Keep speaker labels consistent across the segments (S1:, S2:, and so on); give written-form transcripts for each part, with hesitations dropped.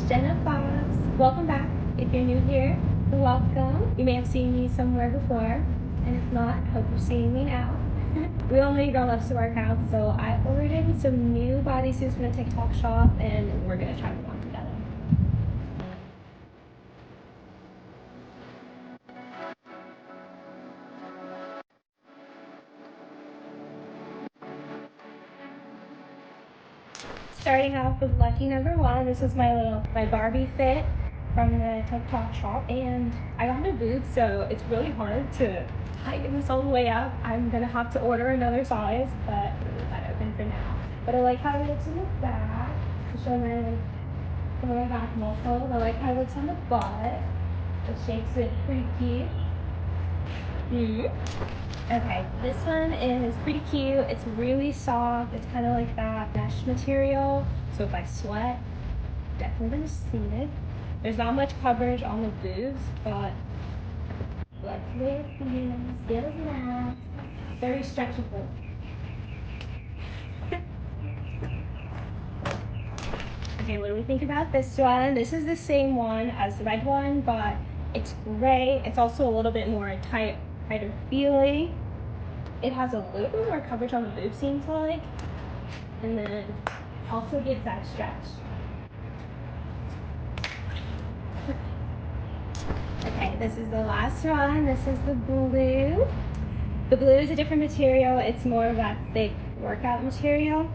S1: Jenna Fox. Welcome back. If you're new here, welcome. You may have seen me somewhere before, and if not, I hope you're seeing me now. We all know your girl loves to work out, so I ordered in some new bodysuits from the TikTok shop, and we're gonna try them on together. Starting off with lucky number one. This is my Barbie fit from the TikTok shop, and I got a boob, so it's really hard to tighten this all the way up. I'm gonna have to order another size, but I'm gonna leave that open for now. But I like how it looks in the back to show my back muscle. I like how it looks on the butt. The shape's pretty cute. Okay, this one is pretty cute. It's really soft. It's kind of like that mesh material. So if I sweat, definitely gonna see it. There's not much coverage on the boobs, but let's see it feels. Feels nice. Very stretchable. Okay, what do we think about this one? This is the same one as the red one, but it's gray. It's also a little bit more tighter feeling. It has a little bit more coverage on the boob, seems like, and then also gives that stretch. Okay, this is the last one. This is the blue. The blue is a different material. It's more of that thick workout material,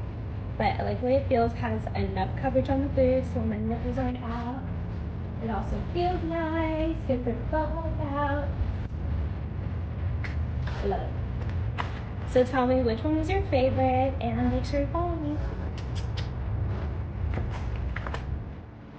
S1: but I like the way it feels. Has enough coverage on the boobs so my nipples aren't out. It also feels nice. Good for bubble out. Love it. So tell me which one was your favorite, and make sure to follow me.